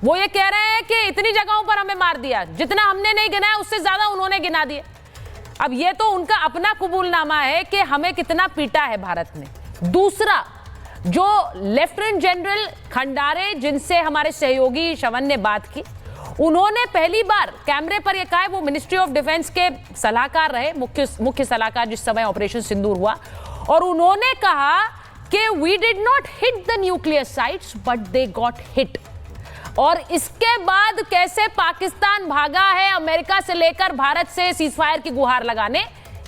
वो ये कह रहे हैं कि इतनी जगहों पर हमें मार दिया, जितना हमने नहीं गिनाया उससे ज्यादा उन्होंने गिना दिए। अब ये तो उनका अपना कबूलनामा है कि हमें कितना पीटा है भारत ने। दूसरा, जो लेफ्टिनेंट जनरल खंडारे जिनसे हमारे सहयोगी शवन ने बात की, उन्होंने पहली बार कैमरे पर यह कहा है, वो मिनिस्ट्री ऑफ डिफेंस के सलाहकार रहे, मुख्य सलाहकार जिस समय ऑपरेशन सिंदूर हुआ, और उन्होंने कहा कि we did not hit the nuclear sites but they got hit. और इसके बाद कैसे पाकिस्तान भागा है अमेरिका से लेकर भारत से सीजफायर की गुहार लगाने,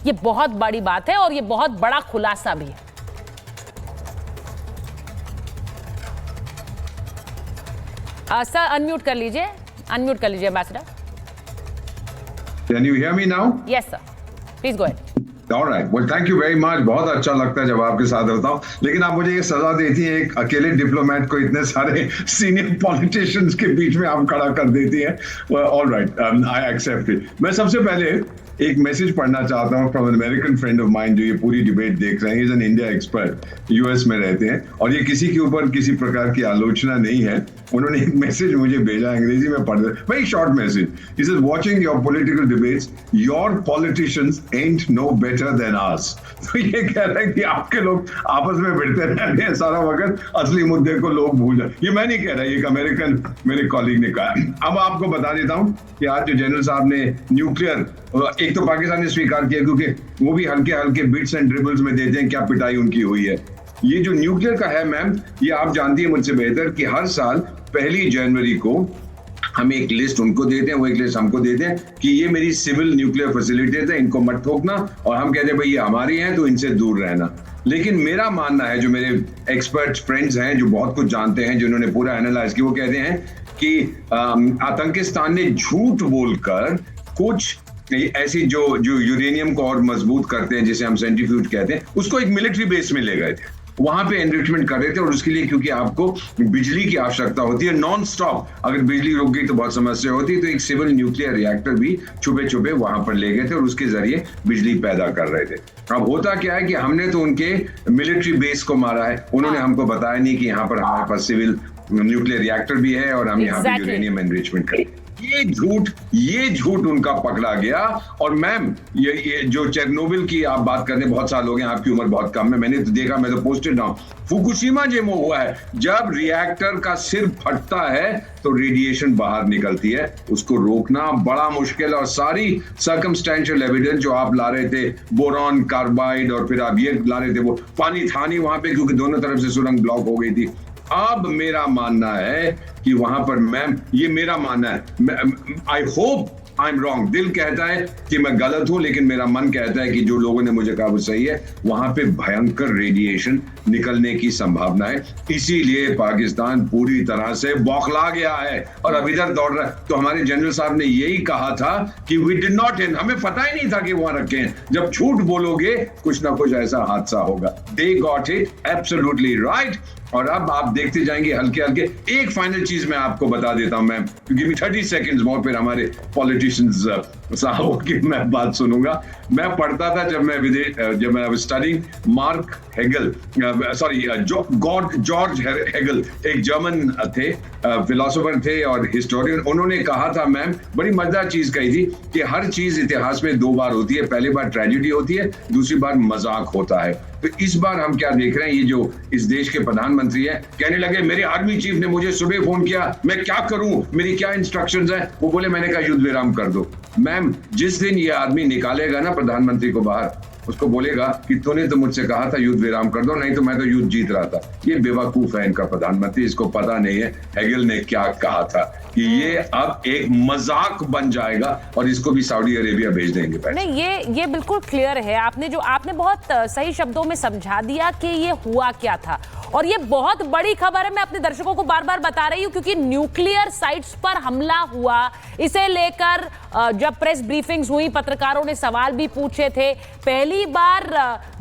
ये बहुत बड़ी बात है और ये बहुत बड़ा खुलासा भी है। सर अनम्यूट कर लीजिए, ambassador. Can you hear me now? Yes sir, please go ahead. All right. Well, thank you very much. बहुत अच्छा लगता है जब आपके साथ रहता हूँ, लेकिन आप मुझे ये सजा देती हैं, एक अकेले डिप्लोमेट को इतने सारे सीनियर पॉलिटिशियंस के बीच में आप खड़ा कर देती हैं। All right, I accept it. मैं सबसे पहले एक मैसेज पढ़ना चाहता हूँ from an American friend of mine जो ये पूरी डिबेट देख रहे हैं। Is an India expert, US में रहते हैं, और ये किसी के ऊपर किसी प्रकार की आलोचना नहीं है। उन्होंने एक मैसेज मुझे भेजा, अंग्रेजी में पढ़ रहे, very short message. He said watching your political debates, your politicians aren't no better than us. तो ये कह रहे हैं कि आपके लोग आपस में भिड़ते रहते हैं सारा वक्त, असली मुद्दे को लोग भूल जाए। ये मैं नहीं कह रहा, एक अमेरिकन मेरे कॉलीग ने कहा। अब आपको बता देता हूँ कि आज जो जनरल साहब ने न्यूक्लियर, एक तो पाकिस्तान ने स्वीकार किया क्योंकि वो भी हल्के हल्के बिट्स एंड ड्रिबल्स में देते हैं क्या पिटाई उनकी हुई है। ये जो न्यूक्लियर का है मैम, ये आप जानती है मुझसे बेहतर कि हर साल 1 जनवरी को हम एक लिस्ट उनको देते हैं, वो एक लिस्ट हमको देते हैं कि ये मेरी सिविल न्यूक्लियर फैसिलिटीज है, इनको मत ठोकना, और हम कहते हैं भाई ये हमारी हैं तो इनसे दूर रहना। लेकिन मेरा मानना है, जो मेरे एक्सपर्ट फ्रेंड्स हैं जो बहुत कुछ जानते हैं, जिन्होंने पूरा एनालाइज किया, वो कहते हैं कि आतंकिस्तान ने झूठ बोलकर कुछ ऐसी जो यूरेनियम को और मजबूत करते हैं, जिसे हम सेंट्रीफ्यूज कहते हैं, उसको एक मिलिट्री बेस में ले गए थे, वहां पे एनरिचमेंट कर रहे थे। और उसके लिए क्योंकि आपको बिजली की आवश्यकता होती है नॉन स्टॉप, अगर बिजली रुक गई तो बहुत समस्या होती है, तो एक सिविल न्यूक्लियर रिएक्टर भी छुपे छुपे वहां पर ले गए थे और उसके जरिए बिजली पैदा कर रहे थे। अब होता क्या है कि हमने तो उनके मिलिट्री बेस को मारा है, उन्होंने हमको बताया नहीं कि यहाँ पर हमारे पास सिविल न्यूक्लियर रिएक्टर भी है और हम यहाँ पे यूरेनियम एनरिचमेंट करें। ये झूठ उनका पकड़ा गया। और मैम, ये जो चेरनोबिल की आप बात करते हैं, बहुत साल हो गए, आपकी उम्र बहुत कम है, मैंने तो देखा, मैं तो पोस्टेड हूं, फुकुशिमा जेमो हुआ है, जब रिएक्टर का सिर फटता है तो रेडिएशन बाहर निकलती है, उसको रोकना बड़ा मुश्किल है। और सारी सर्कमस्टेंशियल एविडेंस जो आप ला रहे थे, बोरॉन कार्बाइड, और फिर आप ये ला रहे थे, वो पानी था नहीं वहां पे क्योंकि दोनों तरफ से सुरंग ब्लॉक हो गई थी। अब मेरा मानना है कि वहां पर मैम, ये मेरा मानना है, I hope I am wrong, दिल कहता है कि मैं गलत हूं, लेकिन मेरा मन कहता है कि जो लोगों ने मुझे कहा वो सही है, वहां पे भयंकर रेडिएशन निकलने की संभावना है। इसीलिए पाकिस्तान पूरी तरह से बौखला गया है और अब इधर दौड़ रहा है। तो हमारे जनरल साहब ने यही कहा था कि वी डिड नॉट हिट, हमें पता ही नहीं था कि वहां रखे हैं। जब झूठ बोलोगे कुछ ना कुछ ऐसा हादसा होगा। They got it, absolutely right. और अब आप देखते जाएंगे हल्के हल्के। एक फाइनल चीज मैं आपको बता देता हूं मैम, क्योंकि 30 सेकेंड्स और फिर हमारे पॉलिटिशियंस साहब की मैं बात सुनूंगा। मैं पढ़ता था जब मैं studying mark Hegel, sorry George Hegel, एक जर्मन थे, फिलोसोफर थे और हिस्टोरियन। उन्होंने कहा था मैम, बड़ी मजेदार चीज कही थी कि हर चीज इतिहास में 2 बार होती है, पहली बार ट्रेजेडी होती है, दूसरी बार मजाक होता है। तो इस बार हम क्या देख रहे हैं, ये जो इस देश के प्रधानमंत्री हैं, कहने लगे मेरे आर्मी चीफ ने मुझे सुबह फोन किया, मैं क्या करूं, मेरी क्या इंस्ट्रक्शंस हैं। वो बोले मैंने कहा युद्ध विराम कर दो। मैम, जिस दिन ये आदमी निकालेगा ना प्रधानमंत्री को बाहर, उसको बोलेगा कि तूने तो मुझसे कहा था युद्ध विराम कर दो, नहीं तो मैं तो युद्ध जीत रहा था। ये बेवकूफ है इनका प्रधानमंत्री, इसको पता नहीं है हेगल ने क्या कहा था कि ये अब एक मजाक बन जाएगा और इसको भी सऊदी अरेबिया भेज देंगे। नहीं, ये बिल्कुल क्लियर है। आपने बहुत सही शब्दों में समझा दिया कि ये हुआ क्या था, और ये बहुत बड़ी खबर है। मैं अपने दर्शकों को बार बार बता रही हूं क्योंकि न्यूक्लियर साइट्स पर हमला हुआ, इसे लेकर जब प्रेस ब्रीफिंग्स हुई, पत्रकारों ने सवाल भी पूछे थे। पहली बार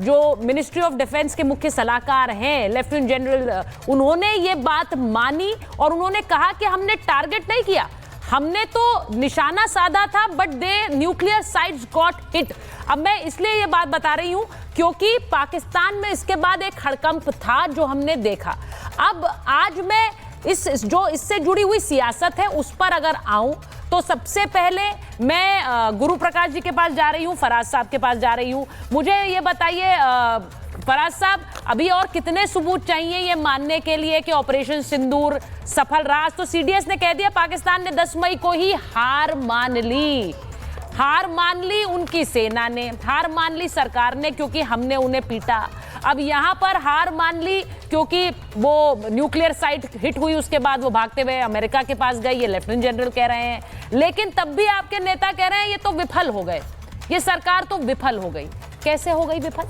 जो मिनिस्ट्री ऑफ डिफेंस के मुख्य सलाहकार हैं लेफ्टिनेंट जनरल, उन्होंने ये बात मानी और उन्होंने कहा कि हमने टारगेट नहीं किया, हमने तो निशाना साधा था, but they nuclear sites got hit. अब मैं इसलिए ये बात बता रही हूं क्योंकि पाकिस्तान में इसके बाद एक हड़कंप था जो हमने देखा। अब आज मैं जो इससे जुड़ी हुई सियासत है उस पर अगर आऊं तो सबसे पहले मैं गुरु प्रकाश जी के पास जा रही हूं, फराज साहब के पास जा रही हूं। मुझे ये बताइए फराज साहब, अभी और कितने सबूत चाहिए ये मानने के लिए कि ऑपरेशन सिंदूर सफल रहा? तो सीडीएस ने कह दिया पाकिस्तान ने 10 मई को ही हार मान ली। हार मान ली उनकी सेना ने, हार मान ली सरकार ने क्योंकि हमने उन्हें पीटा। अब यहां पर हार मान ली क्योंकि वो न्यूक्लियर साइट हिट हुई, उसके बाद वो भागते हुए अमेरिका के पास गए, ये लेफ्टिनेंट जनरल कह रहे हैं। लेकिन तब भी आपके नेता कह रहे हैं ये तो विफल हो गए, ये सरकार तो विफल हो गई। कैसे हो गई विफल?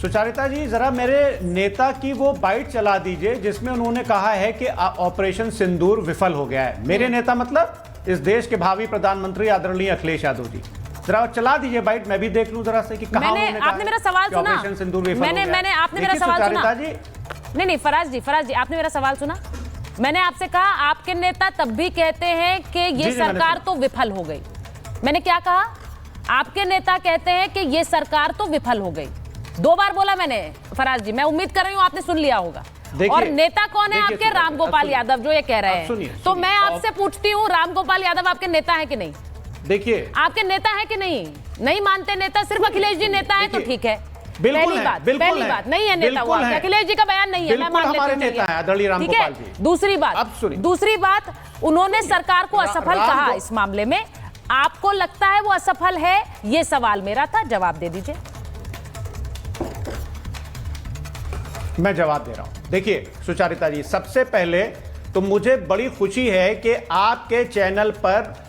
सुचारिता जी, जरा मेरे नेता की वो बाइट चला दीजिए जिसमें उन्होंने कहा है कि ऑपरेशन सिंदूर विफल हो गया है। मेरे नेता मतलब इस देश के भावी प्रधानमंत्री आदरणीय अखिलेश यादव जी। जरा चला दीजिए बाइट, मैं भी देख लूं जरा से कि कहां उन्होंने कहा। आपने मेरा सवाल सुना? ऑपरेशन सिंदूर विफल हो गया। मैंने आपने मेरा सवाल सुना? नहीं फराज जी आपने मेरा सवाल सुना? मैंने आपसे कहा आपके नेता तब भी कहते हैं कि ये सरकार तो विफल हो गई। मैंने क्या कहा? आपके नेता कहते हैं कि ये सरकार तो विफल हो गई। 2 बार बोला मैंने फराज जी, मैं उम्मीद कर रही हूं आपने सुन लिया होगा। और नेता कौन है आपके? रामगोपाल यादव, जो ये कह रहे हैं। तो मैं आपसे पूछती हूं, रामगोपाल यादव आपके नेता है कि नहीं? देखिए, आपके नेता है कि नहीं? नहीं मानते नेता, सिर्फ अखिलेश जी नेता है तो ठीक है। पहली बात नहीं है नेता हुआ, अखिलेश जी का बयान नहीं है, मैं मान लेती हूं, ठीक है। दूसरी बात, उन्होंने सरकार को असफल कहा इस मामले में। आपको लगता है वो असफल है? ये सवाल मेरा था, जवाब दे दीजिए। मैं जवाब दे रहा हूं। देखिए सुचारिता जी, सबसे पहले तो मुझे बड़ी खुशी है कि आपके चैनल पर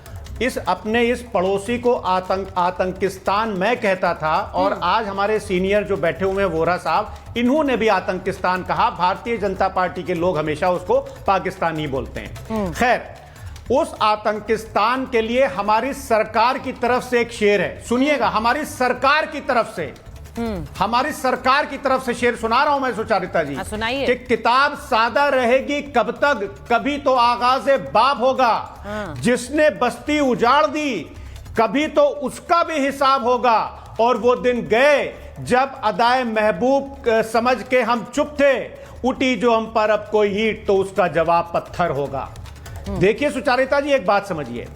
अपने इस पड़ोसी को आतंकिस्तान मैं कहता था, और आज हमारे सीनियर जो बैठे हुए हैं वोरा साहब, इन्होंने भी आतंकिस्तान कहा। भारतीय जनता पार्टी के लोग हमेशा उसको पाकिस्तानी बोलते हैं। खैर, उस आतंकिस्तान के लिए हमारी सरकार की तरफ से एक शेर है, सुनिएगा। हमारी सरकार की तरफ से, हमारी सरकार की तरफ से शेर सुना रहा हूं मैं सुचारिता जी, कि किताब सादा रहेगी कब तक, कभी तो आगाज़े बाब होगा। जिसने बस्ती उजाड़ दी कभी तो उसका भी हिसाब होगा। और वो दिन गए जब अदाए महबूब समझ के हम चुप थे, उठी जो हम पर अब कोई ईंट तो उसका जवाब पत्थर होगा। देखिए सुचारिता जी, एक बात समझिए,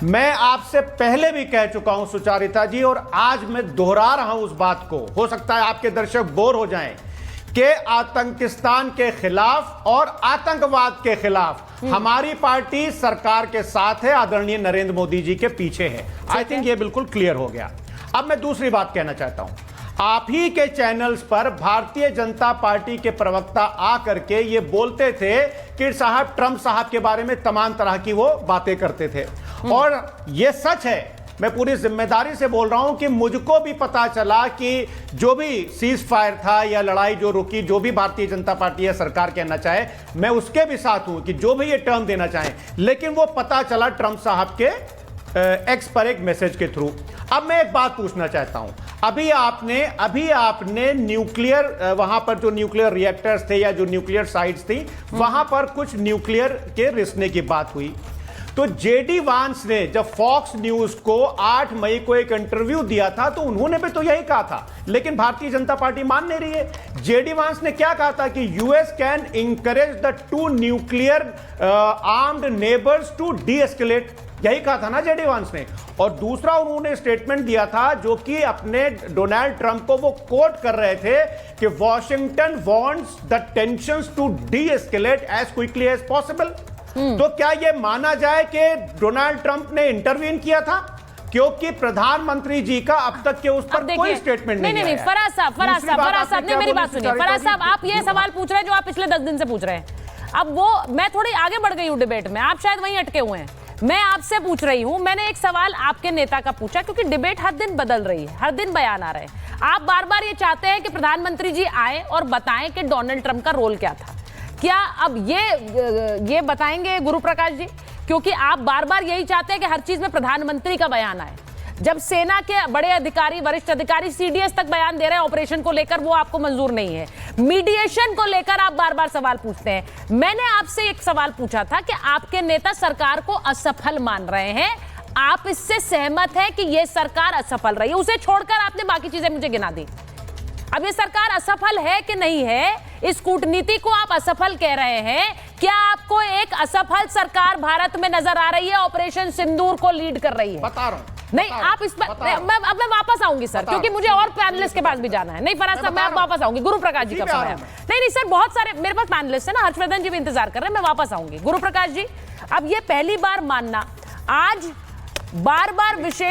मैं आपसे पहले भी कह चुका हूं सुचारिता जी, और आज मैं दोहरा रहा हूं उस बात को। हो सकता है आपके दर्शक बोर हो जाएं कि आतंकिस्तान के खिलाफ और आतंकवाद के खिलाफ हमारी पार्टी सरकार के साथ है, आदरणीय नरेंद्र मोदी जी के पीछे है। आई थिंक ये बिल्कुल क्लियर हो गया। अब मैं दूसरी बात कहना चाहता हूं। आप ही के चैनल्स पर भारतीय जनता पार्टी के प्रवक्ता आकर के ये बोलते थे कि साहब ट्रंप साहब के बारे में तमाम तरह की वो बातें करते थे, और ये सच है। मैं पूरी जिम्मेदारी से बोल रहा हूं कि मुझको भी पता चला कि जो भी सीज फायर था या लड़ाई जो रुकी, जो भी भारतीय जनता पार्टी या सरकार कहना चाहे, मैं उसके भी साथ हूं कि जो भी ये टर्म देना चाहे, लेकिन वो पता चला ट्रंप साहब के एक्स पर एक मैसेज के थ्रू। अब मैं एक बात पूछना चाहता हूं, अभी आपने न्यूक्लियर, वहां पर जो न्यूक्लियर रिएक्टर्स थे या जो न्यूक्लियर साइट्स थी, वहां पर कुछ न्यूक्लियर के रिसने की बात हुई। तो जेडी वांस ने जब फॉक्स न्यूज को 8 मई को एक इंटरव्यू दिया था, तो उन्होंने भी तो यही कहा था, लेकिन भारतीय जनता पार्टी मान नहीं रही है। जेडी वांस ने क्या कहा था कि US can encourage the 2 nuclear armed neighbours to de-escalate, यही कहा था ना जेडी वांस ने। और दूसरा उन्होंने स्टेटमेंट दिया था जो कि अपने डोनाल्ड ट्रंप को वो कोट कर रहे थे कि Washington wants the tensions to de-escalate as quickly as possible. तो क्या यह माना जाए कि डोनाल्ड ट्रंप ने इंटरवीन किया था? क्योंकि प्रधानमंत्री जी का अब तक के उस पर कोई स्टेटमेंट नहीं। फराज साहब ने मेरी बात सुनिए। फराज साहब, आप ये सवाल पूछ रहे हैं जो आप पिछले 10 दिन से पूछ रहे हैं। अब वो मैं थोड़ी आगे बढ़ गई हूं डिबेट में, आप शायद वहीं अटके हुए हैं। मैं आपसे पूछ रही हूं, मैंने एक सवाल आपके नेता का पूछा, क्योंकि डिबेट हर दिन बदल रही है, हर दिन बयान आ रहे हैं। आप बार बार ये चाहते हैं कि प्रधानमंत्री जी आए और बताएं कि डोनाल्ड ट्रंप का रोल क्या था। क्या अब ये बताएंगे गुरु प्रकाश जी? क्योंकि आप बार बार यही चाहते हैं कि हर चीज में प्रधानमंत्री का बयान आए। जब सेना के बड़े अधिकारी, वरिष्ठ अधिकारी सीडीएस तक बयान दे रहे हैं ऑपरेशन को लेकर, वो आपको मंजूर नहीं है। मीडिएशन को लेकर आप बार बार सवाल पूछते हैं। मैंने आपसे एक सवाल पूछा था कि आपके नेता सरकार को असफल मान रहे हैं, आप इससे सहमत हैं कि यह सरकार असफल रही? उसे छोड़कर आपने बाकी चीजें मुझे गिना दी। अब ये सरकार असफल है कि नहीं है, इस कूटनीति को आप असफल कह रहे हैं। क्या आपको एक असफल सरकार भारत में नजर आ रही है, ऑपरेशन सिंदूर को लीड कर रही है? बता रहा हूं। नहीं, आप इस पर अब मैं वापस आऊंगी सर, क्योंकि मुझे और पैनलिस्ट के पास भी जाना है। नहीं फराज साहब, मैं वापस आऊंगी। गुरु प्रकाश जी का समय है। नहीं सर, बहुत सारे मेरे पास पैनलिस्ट है ना, हर्षवर्धन जी भी इंतजार कर रहे हैं, मैं वापस आऊंगी। गुरु प्रकाश जी, अब ये पहली बार मानना, आज बार बार विशेष